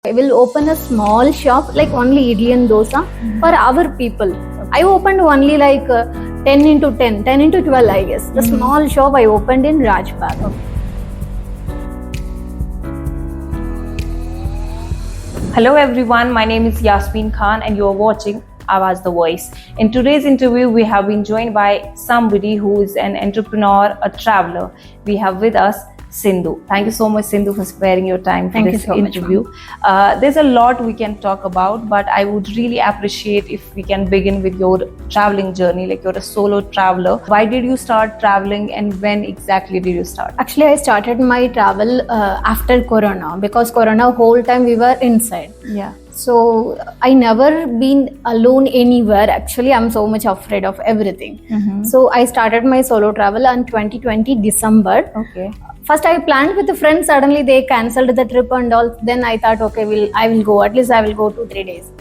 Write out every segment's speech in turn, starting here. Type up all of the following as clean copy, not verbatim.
I will open a small shop like only idli and dosa for our people. I opened only like 10 into 10, 10 into 12 I guess. The small shop I opened in Rajbagh. Hello everyone, my name is Yasmin Khan and you are watching Awaz the Voice. In today's interview, we have been joined by somebody who is an entrepreneur, a traveler. We have with us Sindhu. Thank you so much, Sindhu, for sparing your time for this interview. There's a lot we can talk about, but I would really appreciate if we can begin with your traveling journey. Like, you're a solo traveler. Why did you start traveling and when exactly did you start? Actually, I started my travel after Corona because Corona whole time we were inside. Yeah. So I never been alone anywhere. Actually, I'm so much afraid of everything. So I started my solo travel on 2020 December. Okay. First I planned with a friend, suddenly they cancelled the trip and all. Then I thought, okay, I will go, at least I will go 2-3 days.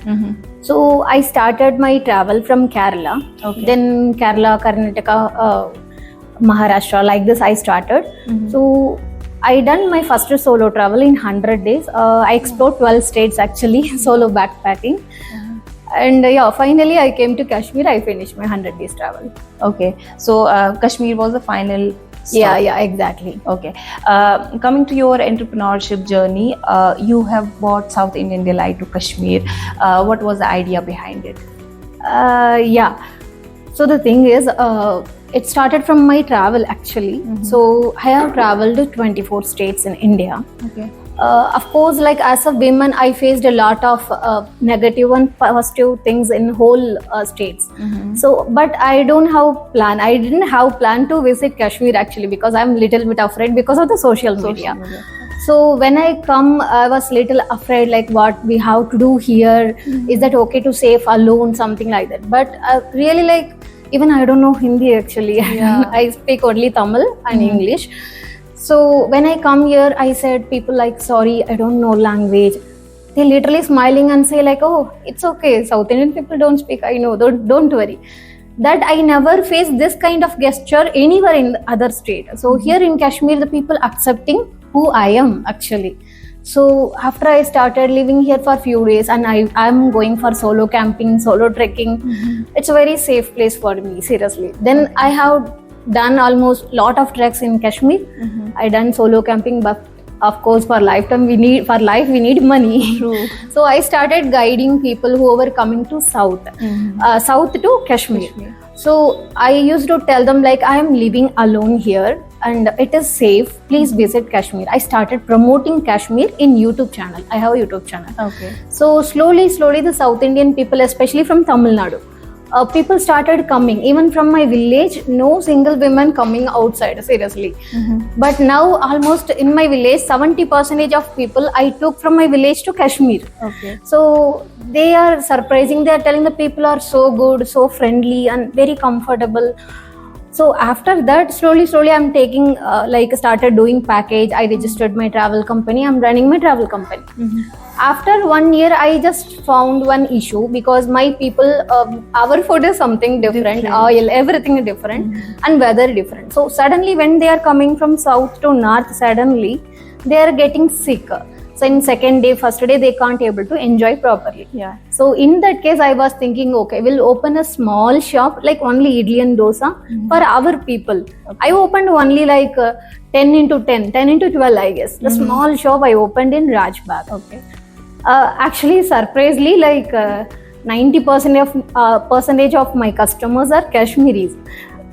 So I started my travel from Kerala. Okay. Then Kerala, Karnataka, Maharashtra, like this I started. So I done my first solo travel in 100 days. I explored 12 states actually, solo backpacking. And yeah, finally I came to Kashmir. I finished my 100 days travel. Okay. So Kashmir was the final stop. Yeah, exactly. Okay. Coming to your entrepreneurship journey, you have brought South Indian Delight to Kashmir. What was the idea behind it? Yeah. So the thing is, it started from my travel actually. So I have traveled to 24 states in India. Okay. Of course, like as a woman, I faced a lot of negative and positive things in whole states. So, but I don't have plan. I didn't have plan to visit Kashmir actually because I'm little bit afraid because of the social media. So when I come, I was little afraid like what we have to do here. Is that okay to safe alone, something like that. But really like even I don't know Hindi actually. I speak only Tamil and English. So when I come here, I said people like, sorry, I don't know language. They literally smiling and say like, oh, it's okay. South Indian people don't speak. I know, don't worry. That I never faced this kind of gesture anywhere in the other state. So here in Kashmir, the people accepting who I am actually. So after I started living here for a few days and I'm going for solo camping, solo trekking. It's a very safe place for me, seriously. Then I have done almost lot of treks in Kashmir. I done solo camping, but of course for life we need money. True. So I started guiding people who were coming to south to Kashmir. So I used to tell them like I am living alone here and it is safe, please visit Kashmir. I started promoting Kashmir in YouTube channel. I have a YouTube channel. Okay. So slowly the South Indian people, especially from Tamil Nadu, people started coming. Even from my village, no single women coming outside, seriously. But now almost in my village, 70% of people I took from my village to Kashmir. Okay. So they are surprising. They are telling the people are so good, so friendly and very comfortable. So after that, slowly I'm taking started doing package. I registered my travel company. I'm running my travel company. After 1 year, I just found one issue because my people, our food is something different, oil, everything is different, and weather different. So suddenly when they are coming from south to north, suddenly they are getting sick. So in second day, first day, they can't able to enjoy properly. Yeah. So in that case, I was thinking, okay, we'll open a small shop like only idli and dosa for our people. I opened only like 10 into 10, 10 into 12 I guess. The small shop I opened in Rajbagh. Okay. Actually, surprisingly, like 90% percentage of my customers are Kashmiris.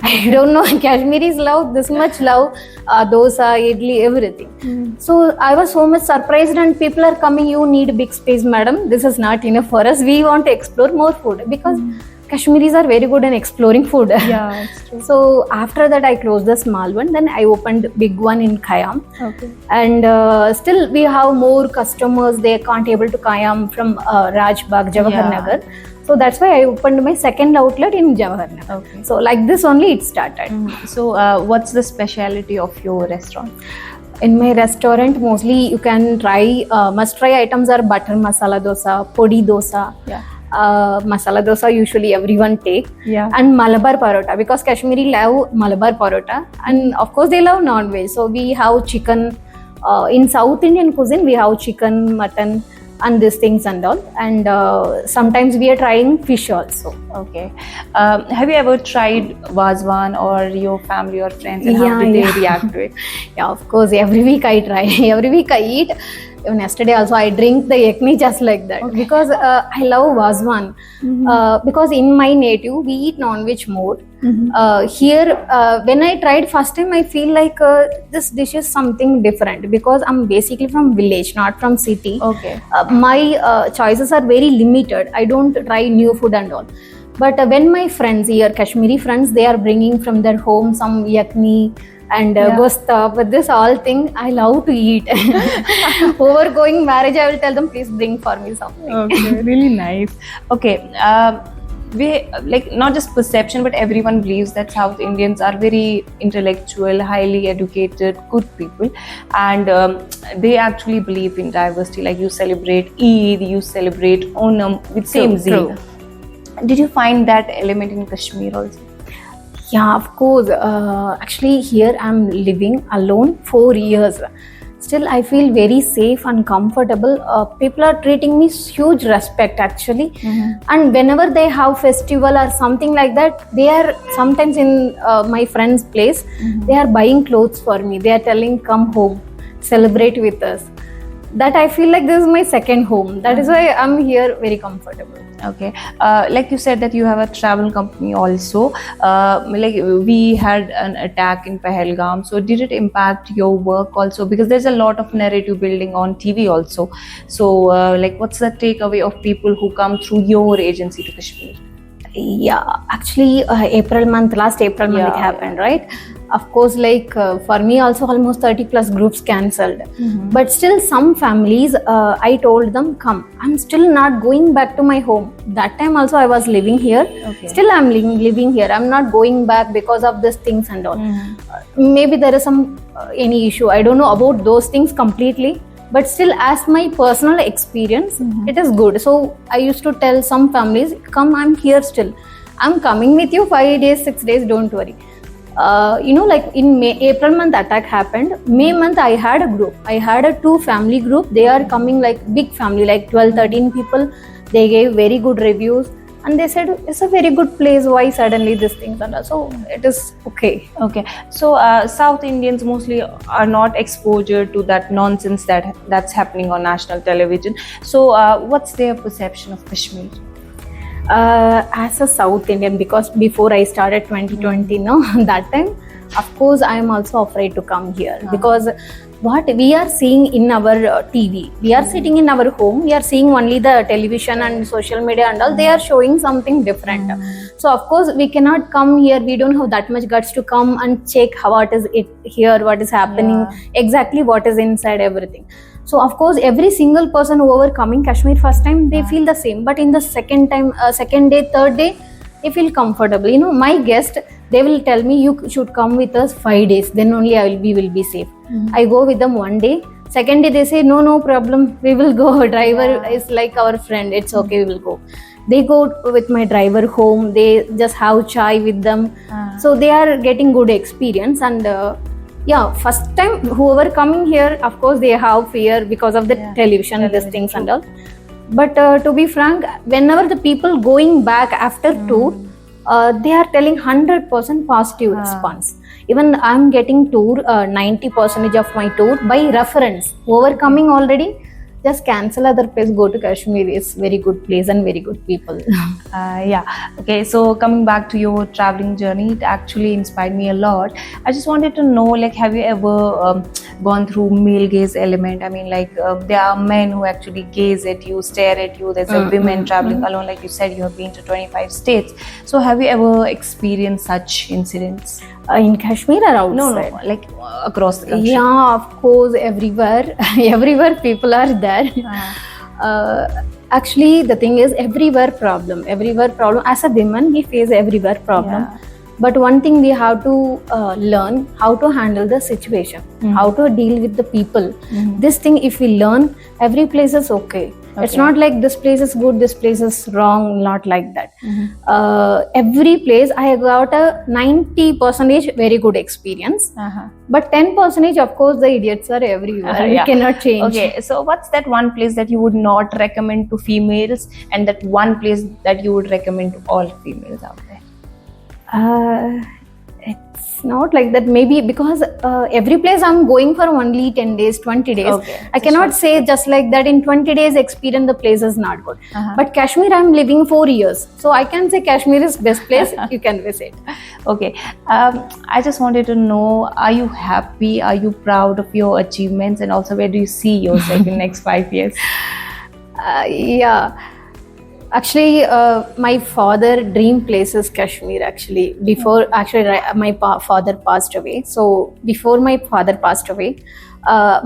I don't know, Kashmiris love this much love dosa, idli, everything. So I was so much surprised and people are coming, you need a big space, madam. This is not enough for us. We want to explore more food because Kashmiris are very good in exploring food. Yeah, it's true. So after that, I closed the small one. Then I opened big one in Khayyam. Okay. And still we have more customers. They can't able to Khayyam from Rajbagh, Jawahar Nagar. So that's why I opened my second outlet in Jawahar Nagar. Okay. So like this only it started. So what's the speciality of your restaurant? In my restaurant, mostly you can try, must try items are butter masala dosa, podi dosa. Yeah. Masala dosa usually everyone take. Yeah. And Malabar parota because Kashmiri love Malabar parota and of course they love non-veg. So we have chicken. In South Indian cuisine we have chicken, mutton, and these things and all. And sometimes we are trying fish also. Okay. Have you ever tried Vazwan or your family or friends, and how Yeah, did they yeah. react to it? Yeah, of course. Every week I try. Every week I eat. Even yesterday also I drink the yakni just like that, because I love Vazwan. Because in my native we eat non-veg more. Here when I tried first time, I feel like this dish is something different, because I'm basically from village, not from city. Okay. My choices are very limited. I don't try new food and all. But when my friends here, Kashmiri friends, they are bringing from their home some yakni and gosta, but this all thing I love to eat. Over going marriage, I will tell them, please bring for me something. Okay, really nice. Okay, we like not just perception, but everyone believes that South Indians are very intellectual, highly educated, good people, and they actually believe in diversity. Like you celebrate Eid, you celebrate Onam with same zeal. True. Did you find that element in Kashmir also? Yeah, of course. Actually, here I'm living alone 4 years. Still, I feel very safe and comfortable. People are treating me huge respect actually. And whenever they have festival or something like that, they are sometimes in my friend's place. They are buying clothes for me. They are telling, come home, celebrate with us. That I feel like this is my second home. That is why I'm here very comfortable. Okay, like you said that you have a travel company also. Like we had an attack in Pahalgam, so did it impact your work also? Because there's a lot of narrative building on TV also. So, like, what's the takeaway of people who come through your agency to Kashmir? Yeah, actually, last April month it happened, right? Of course, like for me also almost 30 plus groups cancelled. But still some families, I told them, come, I'm still not going back to my home. That time also I was living here. Okay. Still I'm living here. I'm not going back because of these things and all. Maybe there is some any issue. I don't know about those things completely. But still, as my personal experience, it is good. So I used to tell some families, come, I'm here still. I'm coming with you 5 days, 6 days, don't worry. Like in April month attack happened. May month I had a group. I had a 2 family group. They are coming like big family, like 12, 13 people. They gave very good reviews. And they said, it's a very good place. Why suddenly these things? And so it is okay. Okay, so South Indians mostly are not exposure to that nonsense that's happening on national television. So, what's their perception of Kashmir? As a South Indian, because before I started 2020, that time, of course, I am also afraid to come here, because what we are seeing in our TV, we are sitting in our home, we are seeing only the television and social media and all, they are showing something different. So of course we cannot come here, we don't have that much guts to come and check what is it here, what is happening, exactly what is inside everything. So of course every single person whoever coming Kashmir first time, they feel the same, but in the second time, second day, third day, they feel comfortable. My guest, they will tell me, you should come with us 5 days, then only we will be safe. I go with them 1 day, second day they say, no problem, we will go. Driver is like our friend, it's okay, we will go. They go with my driver home, they just have chai with them. So they are getting good experience. And first time whoever coming here, of course they have fear because of the television, these things and all. But to be frank, whenever the people going back after tour, they are telling 100% positive response. Even I'm getting tour, 90% of my tour by reference. Whoever coming already, just cancel other place, go to Kashmir. It's very good place and very good people. Okay, so coming back to your traveling journey, it actually inspired me a lot. I just wanted to know, like, have you ever gone through male gaze element? I mean, like, there are men who actually gaze at you, stare at you. There's a women traveling alone, like you said, you have been to 25 states. So have you ever experienced such incidents? In Kashmir or outside? No, like across the country. Yeah, of course, everywhere. Everywhere people are there. Actually, the thing is, everywhere problem. As a woman, we face everywhere problem. But one thing we have to learn how to handle the situation, how to deal with the people. This thing, if we learn, every place is okay. It's Okay. not like this place is good, this place is wrong, not like that. Every place I got a 90% very good experience, but 10% of course the idiots are everywhere. We Yeah. cannot change. Okay, so what's that one place that you would not recommend to females, and that one place that you would recommend to all females out there? It's not like that. Maybe because every place I'm going for only 10 days, 20 days. Okay, I cannot say just like that in 20 days experience the place is not good. But Kashmir, I'm living 4 years. So I can say Kashmir is best place you can visit. Okay, I just wanted to know, are you happy? Are you proud of your achievements? And also, where do you see yourself in next 5 years? Yeah. Actually, my father dream place is Kashmir. Actually, my father passed away. So before my father passed away,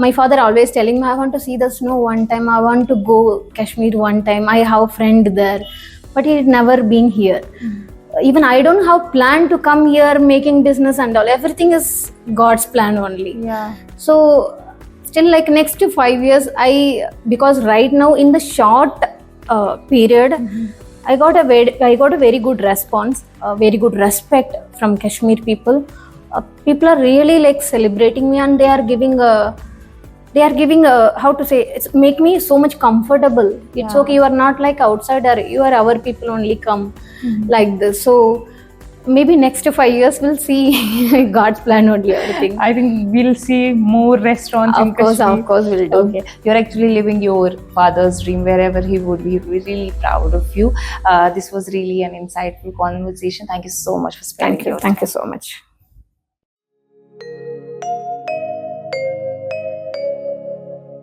my father always telling me, I want to see the snow one time. I want to go Kashmir one time. I have a friend there, but he had never been here. Even I don't have plan to come here making business and all. Everything is God's plan only. Yeah. So still like next to 5 years, because right now in the short period, I got a very good response, very good respect from Kashmir people. People are really like celebrating me, and they are giving how to say, it's make me so much comfortable. It's okay, you are not like outsider, you are our people only, come like this. So maybe next 5 years we'll see God's plan only, everything. I think we'll see more restaurants in Of course we'll do. Okay, you're actually living your father's dream wherever he would be. We're really proud of you. This was really an insightful conversation. Thank you so much for spending your time. Thank you so much.